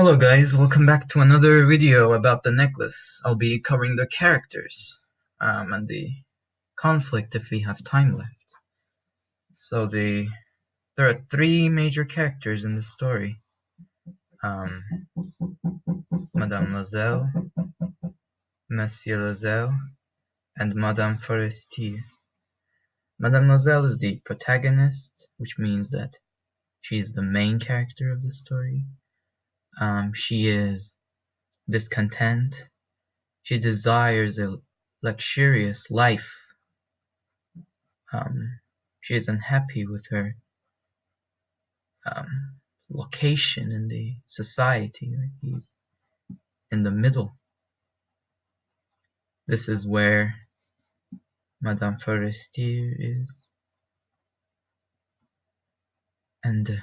Hello guys, welcome back to another video about the necklace. I'll be covering the characters and the conflict if we have time left. So there are three major characters in the story. Um, Madame Loisel, Monsieur Loisel, and Madame Forestier. Madame Loisel is the protagonist, which means that she is the main character of the story. She is discontent. She desires a luxurious life. She is unhappy with her location in the society. He's in the middle. This is where Madame Forestier is. And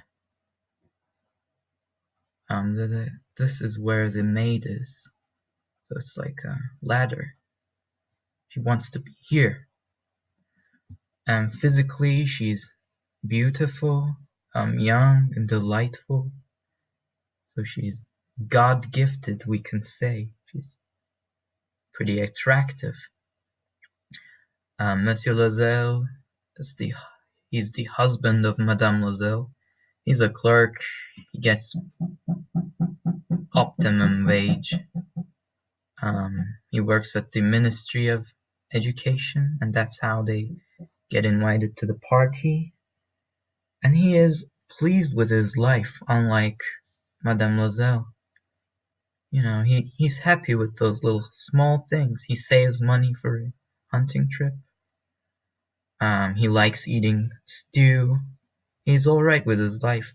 this is where the maid is. So it's like a ladder. She wants to be here. And physically, she's beautiful, young and delightful. So she's God-gifted, we can say. She's pretty attractive. Monsieur Loisel he's the husband of Madame Loisel. He's a clerk. He gets optimum wage. He works at the Ministry of Education, and that's how they get invited to the party. And he is pleased with his life, unlike Madame Loisel. You know, he's happy with those little small things. He saves money for a hunting trip. He likes eating stew. He's alright with his life.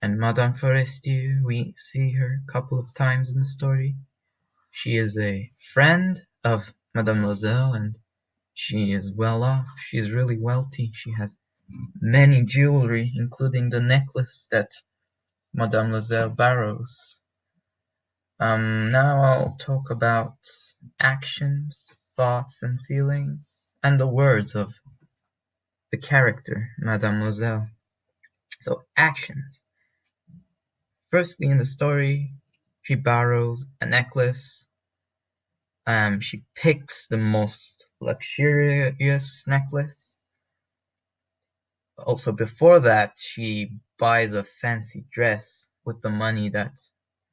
And Madame Forestier, we see her a couple of times in the story. She is a friend of Madame Loisel, and she is well off. She's really wealthy. She has many jewelry, including the necklace that Madame Loisel borrows. Now I'll talk about actions, thoughts, and feelings, and the words of the character, Madame Loisel. So, actions. Firstly, in the story, she borrows a necklace. She picks the most luxurious necklace. Also, before that, she buys a fancy dress with the money that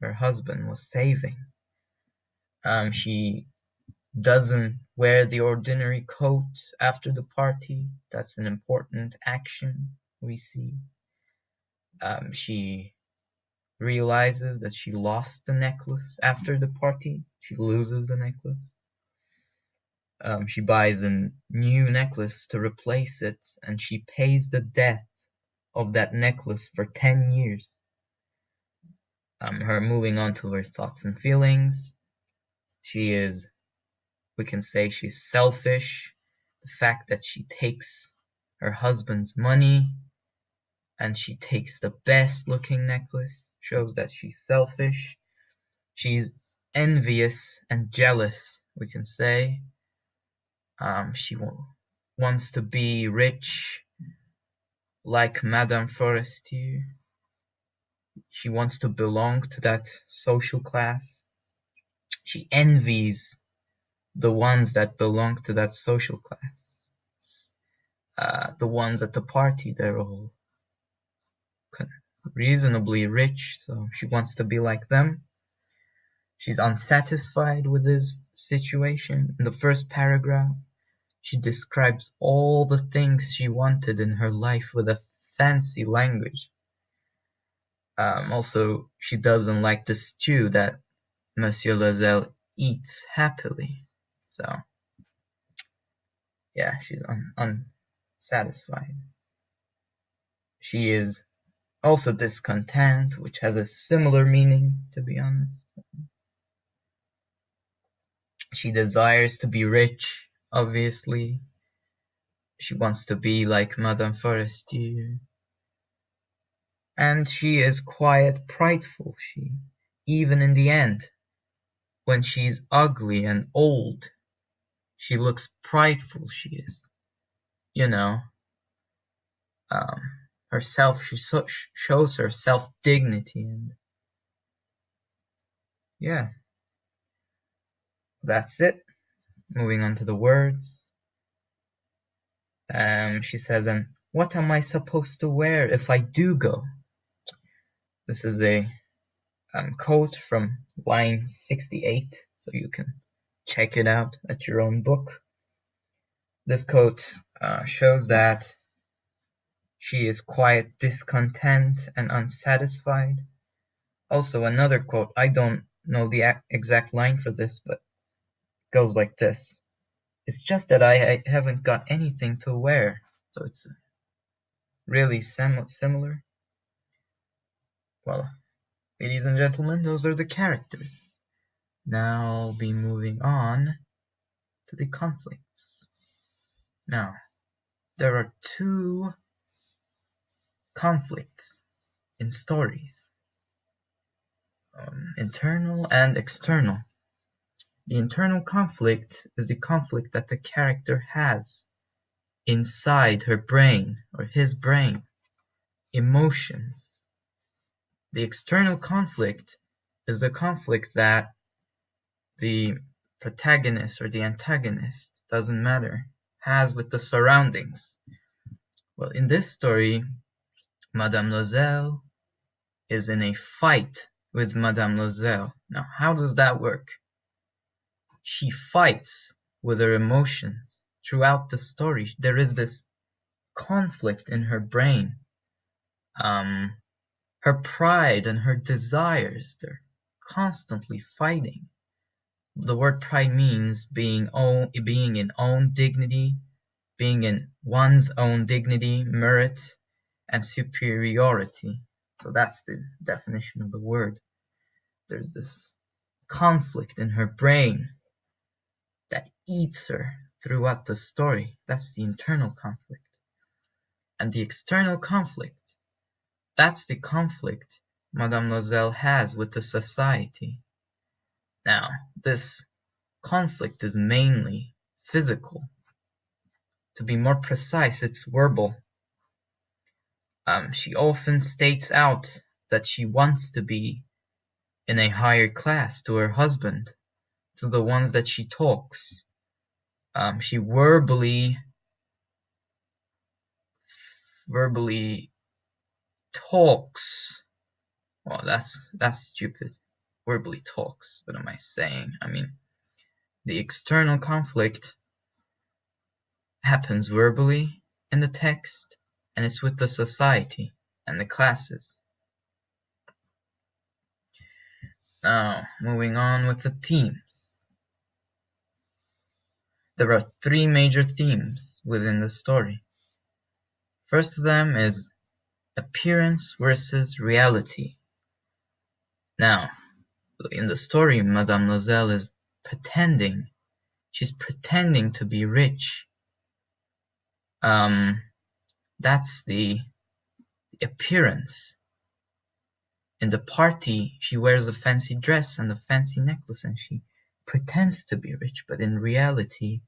her husband was saving. She doesn't wear the ordinary coat after the party. That's an important action we see. She realizes that she lost the necklace after the party. She loses the necklace. She buys a new necklace to replace it, and she pays the debt of that necklace for 10 years. Her moving on to her thoughts and feelings. We can say she's selfish. The fact that she takes her husband's money and she takes the best looking necklace shows that she's selfish. She's envious and jealous, we can say. She wants to be rich like Madame Forestier. She wants to belong to that social class. She envies the ones that belong to that social class. The ones at the party, they're all reasonably rich, so she wants to be like them. She's unsatisfied with this situation. In the first paragraph, she describes all the things she wanted in her life with a fancy language. Also, she doesn't like the stew that Monsieur Loisel eats happily. So, yeah, she's unsatisfied. She is also discontent, which has a similar meaning, to be honest. She desires to be rich, obviously. She wants to be like Madame Forestier. And she is quite prideful. Even in the end, when she's ugly and old, she looks prideful, she is. You know, herself, she shows her self-dignity, and yeah, that's it. Moving on to the words. She says, and what am I supposed to wear if I do go? This is a quote from line 68, so you can check it out at your own book. This quote shows that she is quite discontent and unsatisfied. Also, another quote, I don't know the exact line for this, but it goes like this. It's just that I haven't got anything to wear. So it's really similar. Well, ladies and gentlemen, those are the characters. Now I'll be moving on to the conflicts. Now, there are two conflicts in stories, internal and external. The internal conflict is the conflict that the character has inside her brain or his brain, emotions. The external conflict is the conflict that the protagonist or the antagonist, doesn't matter, has with the surroundings. Well, in this story, Madame Loisel is in a fight with Madame Loisel. Now, how does that work? She fights with her emotions throughout the story. There is this conflict in her brain. Her pride and her desires, they're constantly fighting. The word pride means being in own dignity, being in one's own dignity, merit, and superiority. So that's the definition of the word. There's this conflict in her brain that eats her throughout the story. That's the internal conflict. And the external conflict, that's the conflict Madame Loisel has with the society. Now, this conflict is mainly physical. To be more precise, it's verbal. She often states out that she wants to be in a higher class to her husband, to the ones that she talks. She verbally talks. Well, that's stupid. Verbally talks. What am I saying? I mean, the external conflict happens verbally in the text, and it's with the society and the classes. Now, moving on with the themes. There are three major themes within the story. First of them is appearance versus reality. Now, in the story, Madame Loisel is pretending. She's pretending to be rich. That's the appearance. In the party, she wears a fancy dress and a fancy necklace, and she pretends to be rich, but in reality,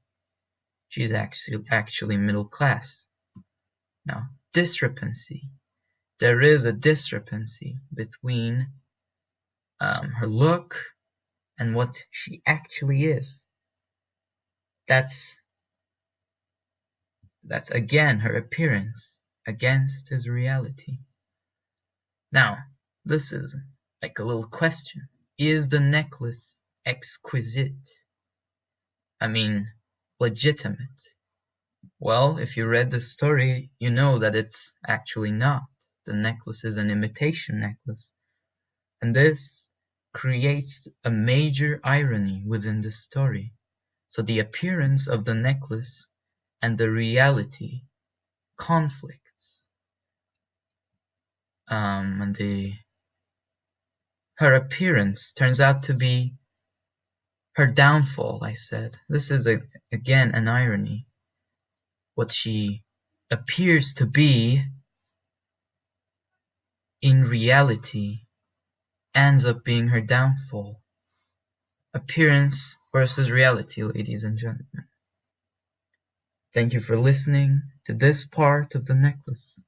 she's actually middle class. Now, discrepancy. There is a discrepancy between her look and what she actually is. That's again her appearance against his reality. Now, this is like a little question. Is the necklace exquisite? I mean, legitimate? Well, if you read the story, you know that it's actually not. The necklace is an imitation necklace. And this creates a major irony within the story. So the appearance of the necklace and the reality conflicts. And her appearance turns out to be her downfall, I said. This is again an irony. What she appears to be in reality ends up being her downfall. Appearance versus reality, ladies and gentlemen. Thank you for listening to this part of The Necklace.